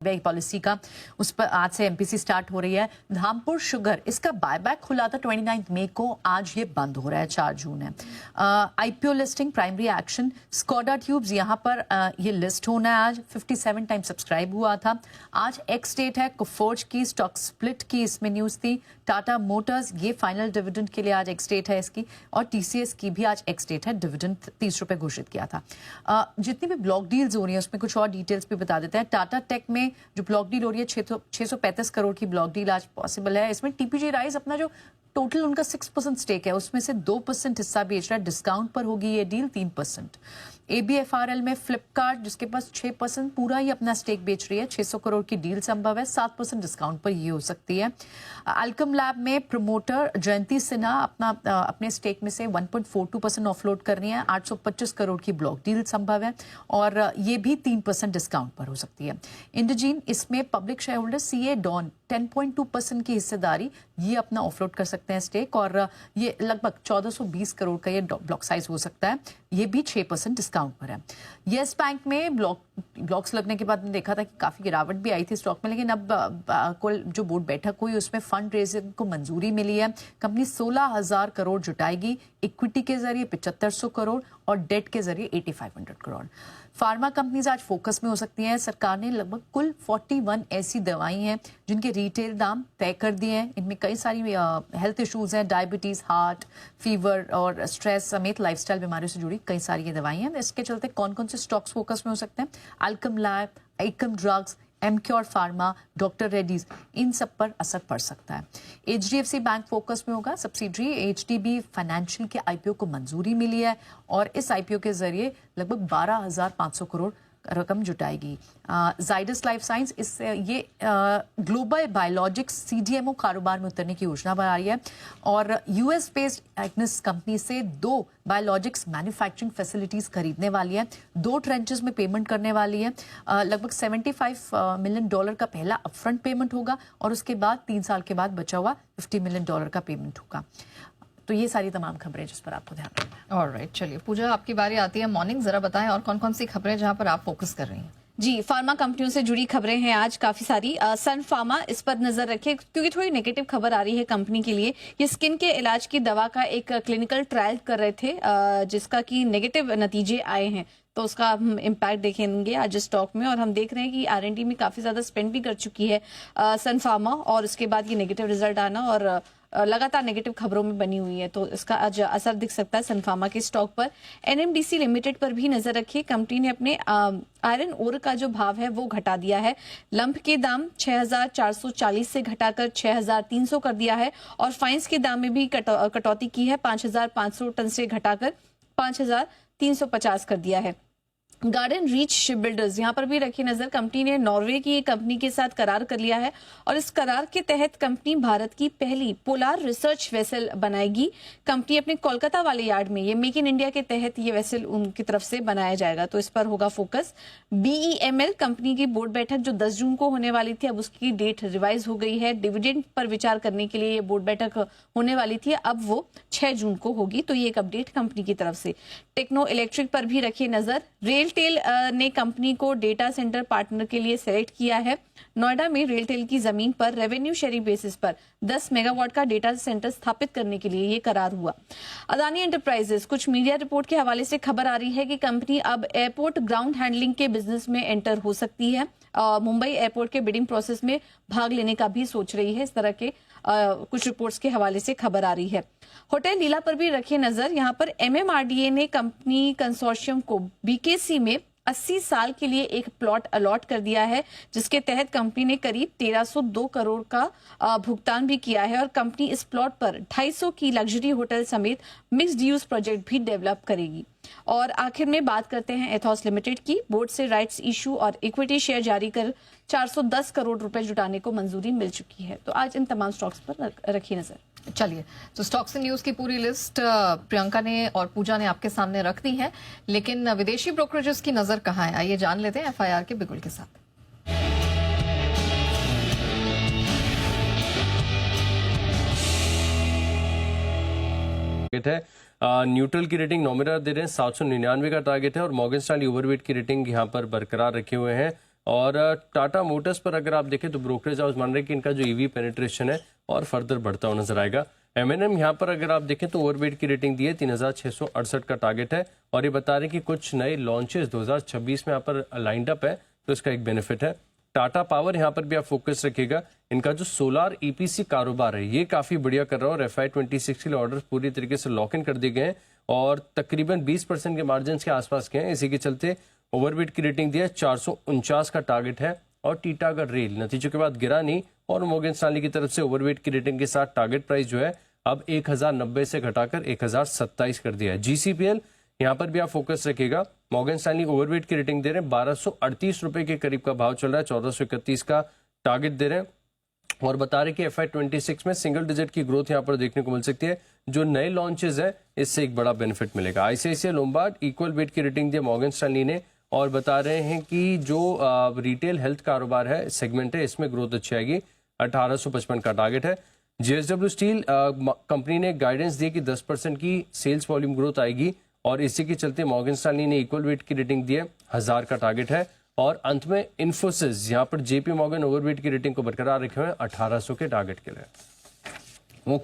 Policy का, उस पर आज से एमपीसी स्टार्ट हो रही है। धामपुर शुगर, इसका बायबैक खुला था 29 मई को, आज ये बंद हो रहा है, 4 जून है। IPO listing, primary action, Skoda tubes, यहाँ पर ये लिस्ट होना है आज। 57 टाइम सब्सक्राइब हुआ था। आज एक्स डेट है। कोफोर्ज की स्टॉक स्प्लिट की इसमें न्यूज थी। टाटा मोटर्स, ये फाइनल डिविडेंड के लिए आज एक्स डेट है इसकी, और टीसीएस की भी आज एक्स डेट है। डिविडेंड 30 रुपए घोषित किया था। जितनी भी ब्लॉक डील्स हो रही है उसमें कुछ और डिटेल्स भी बता देते हैं। टाटा टेक में जो ब्लॉक डील हो रही है 635 करोड़ की ब्लॉक डील आज पॉसिबल है। इसमें टीपीजी राइज अपना जो टोटल उनका 6% स्टेक है उसमें से 2% हिस्सा बेच रहा है। डिस्काउंट पर होगी ये डील 3%। एबीएफआरएल में फ्लिपकार्ट, जिसके पास 6% पूरा ही अपना स्टेक बेच रही है, 600 करोड़ की डील संभव है। 7% डिस्काउंट पर ये हो सकती है। अल्केम लैब में प्रमोटर जयंती सिन्हा अपने स्टेक में से 1.42% ऑफलोड कर रही है। 825 करोड़ की ब्लॉक डील संभव है, और ये भी 3% डिस्काउंट पर हो सकती है। इंडोजीन, इसमें पब्लिक शेयर होल्डर सीए डॉन 10.2% की हिस्सेदारी, ये अपना ऑफलोड कर सकते हैं स्टेक, और ये लगभग 1420 करोड़ का ये ब्लॉक साइज हो सकता है। ये भी 6% डिस्काउंट पर है। येस बैंक में ब्लॉक्स लगने के बाद देखा था कि काफी गिरावट भी आई थी स्टॉक में, लेकिन अब कल जो बोर्ड बैठक हुई उसमें फंड रेजिंग को मंजूरी मिली है। कंपनी 16,000 करोड़ जुटाएगी, इक्विटी के जरिए 7500 करोड़ और डेट के जरिए 8500 करोड़। फार्मा कंपनीज आज फोकस में हो सकती हैं। सरकार ने लगभग कुल 41 ऐसी दवाई हैं जिनके रिटेल दाम तय कर दिए हैं। इनमें कई सारी हेल्थ इश्यूज हैं, डायबिटीज, हार्ट, फीवर और स्ट्रेस समेत लाइफस्टाइल बीमारियों से जुड़ी कई सारी ये दवाई हैं। इसके चलते कौन कौन से स्टॉक्स फोकस में हो सकते हैं? Alkem lab, Akums drugs, Emcure pharma, doctor Reddy's, इन सब पर असर पड़ सकता है। एचडीएफसी बैंक फोकस में होगा। सब्सिडरी एचडीबी फाइनेंशियल के आईपीओ को मंजूरी मिली है, और इस आईपीओ के जरिए लगभग 12,500 करोड़ रकम जुटाएगी। जाइडस लाइफ साइंस, ये ग्लोबल बायोलॉजिक्स सीडीएमओ कारोबार में उतरने की योजना बना रही है, और यूएस बेस्ड एग्नेस कंपनी से 2 बायोलॉजिक्स मैन्युफैक्चरिंग फैसिलिटीज खरीदने वाली है। 2 ट्रेंचेस में पेमेंट करने वाली है। लगभग $75 मिलियन का पहला अपफ्रंट पेमेंट होगा, और उसके बाद 3 साल के बाद बचा हुआ $50 मिलियन का पेमेंट होगा। तो ये सारी तमाम खबरें जिस पर आपको ध्यान रखना है। ऑलराइट, चलिए पूजा, आपकी बारी आती है मॉर्निंग, जरा बताएं और कौन कौन सी खबरें जहां पर आप फोकस कर रही हैं। जी, फार्मा कंपनियों से जुड़ी खबरें हैं आज काफी सारी। सन फार्मा, इस पर नजर रखिए क्योंकि थोड़ी नेगेटिव खबर आ रही है कंपनी के लिए। ये स्किन के इलाज की दवा का एक क्लिनिकल ट्रायल कर रहे थे, जिसका कि नेगेटिव नतीजे आए हैं, तो उसका हम इम्पैक्ट देखेंगे आज स्टॉक में। और हम देख रहे हैं कि आरएनडी में काफी ज्यादा स्पेंड भी कर चुकी है सन फार्मा, और उसके बाद ये नेगेटिव रिजल्ट आना और लगातार नेगेटिव खबरों में बनी हुई है, तो इसका आज असर दिख सकता है सन फार्मा के स्टॉक पर। एनएमडीसी लिमिटेड पर भी नजर रखिए। कंपनी ने अपने आयरन ओर का जो भाव है वो घटा दिया है। लंप के दाम 6,440 से घटाकर 6,300 कर दिया है, और फाइन्स के दाम में भी कटौती की है। 5,500 टन से घटाकर 5,350 कर दिया है। गार्डन रीच शिप बिल्डर्स, यहाँ पर भी रखी नजर। कंपनी ने नॉर्वे की एक कंपनी के साथ करार कर लिया है, और इस करार के तहत कंपनी भारत की पहली पोलार रिसर्च वेसल बनाएगी। कंपनी अपने कोलकाता वाले यार्ड में, ये मेक इन इंडिया के तहत ये वेसल उनकी तरफ से बनाया जाएगा, तो इस पर होगा फोकस। बीईएमएल कंपनी की बोर्ड बैठक जो 10 जून को होने वाली थी, अब उसकी डेट रिवाइज हो गई है। डिविडेंड पर विचार करने के लिए ये बोर्ड बैठक होने वाली थी, अब वो 6 जून को होगी, तो ये एक अपडेट कंपनी की तरफ से। टेक्नो इलेक्ट्रिक पर भी रखिए नजर। रेलटेल ने कंपनी को डेटा सेंटर पार्टनर के लिए सेलेक्ट किया है। नोएडा में रेलटेल की जमीन पर रेवेन्यू शेयरिंग बेसिस पर 10 मेगावाट का डेटा सेंटर स्थापित करने के लिए ये करार हुआ। अदानी एंटरप्राइजेस, कुछ मीडिया रिपोर्ट के हवाले से खबर आ रही है कि कंपनी अब एयरपोर्ट ग्राउंड हैंडलिंग के बिजनेस में एंटर हो सकती है। मुंबई एयरपोर्ट के बिडिंग प्रोसेस में भाग लेने का भी सोच रही है। इस तरह के कुछ रिपोर्ट्स के हवाले से खबर आ रही है। होटल लीला पर भी रखिए नजर। यहाँ पर एमएमआरडीए ने कंपनी कंसोर्शियम को बीकेसी में 80 साल के लिए एक प्लॉट अलॉट कर दिया है, जिसके तहत कंपनी ने करीब 1302 करोड़ का भुगतान भी किया है, और कंपनी इस प्लॉट पर 250 की लग्जरी होटल समेत मिक्स्ड यूज प्रोजेक्ट भी डेवलप करेगी। और आखिर में बात करते हैं एथॉस लिमिटेड की। बोर्ड से राइट्स इशू और इक्विटी शेयर जारी कर 410 करोड़ रुपए जुटाने को मंजूरी मिल चुकी है। तो आज इन तमाम स्टॉक्स पर रखी नजर। चलिए, तो स्टॉक्स एंड न्यूज की पूरी लिस्ट प्रियंका ने और पूजा ने आपके सामने रख दी है, लेकिन विदेशी ब्रोकरेजेस की नजर कहाँ है, आइए जान लेते हैं एफआईआर के बिगुल के साथ। है न्यूट्रल की रेटिंग नॉमिनल दे रहे हैं, 799 का टारगेट है, और मॉर्गन स्टैनली ओवरवेट की रेटिंग यहाँ पर बरकरार रखे हुए हैं और टाटा मोटर्स पर अगर आप देखें तो ब्रोकरेज हाउस मान रहे हैं कि इनका जो ईवी पेनिट्रेशन है और फर्दर बढ़ता हुआ नजर आएगा। एमएनएम यहाँ पर अगर आप देखें तो ओवरवेट की रेटिंग दी है, 3668 का टारगेट है और ये बता रहे हैं कि कुछ नए लॉन्चेस 2026 में यहाँ पर लाइंड अप है, तो इसका एक बेनिफिट है। टाटा पावर यहाँ पर भी आप फोकस रखिएगा, इनका जो सोलार ईपीसी कारोबार है ये काफी बढ़िया कर रहा है और FY26 के लिए ऑर्डर पूरी तरीके से लॉक इन कर दिए गए हैं और तकरीबन 20% के मार्जिन के आसपास के हैं। इसी के चलते ओवरवेट की रेटिंग दी है, 449 का टारगेट है। और टीटागढ़ रेल नतीजों के बाद गिरा नहीं और मॉर्गन स्टैनली की तरफ से ओवरवेट की रेटिंग के साथ टारगेट प्राइस जो है अब 1090 से घटाकर 1027 कर दिया है। जीसीपीएल यहाँ पर भी आप फोकस रखिएगा, मॉर्गन स्टैनली ओवरवेट की रेटिंग दे रहे हैं, 1238 रुपए के करीब का भाव चल रहा है, 1431 का टारगेट दे रहे हैं और बता रहे कि FY26 में सिंगल डिजिट की ग्रोथ यहाँ पर देखने को मिल सकती है। जो नए लॉन्चेस है इससे एक बड़ा बेनिफिट मिलेगा। आईसीआईसीआई लोम्बार्ड इक्वल वेट की रेटिंग दी मॉर्गन स्टैनली ने और बता रहे हैं कि जो रिटेल हेल्थ कारोबार है सेगमेंट है इसमें ग्रोथ अच्छी आएगी, 1855 का टारगेट है। जेएसडब्ल्यू स्टील कंपनी ने गाइडेंस दी कि 10% की सेल्स वॉल्यूम ग्रोथ आएगी और इसी के चलते मॉर्गन स्टैनली ने इक्वल वेट की रेटिंग दी है, 1000 का टारगेट है। और अंत में इन्फोसिस यहाँ पर जेपी मॉर्गन ओवरवेट की रेटिंग को बरकरार रखे हुए हैं 1800 के टारगेट के लिए।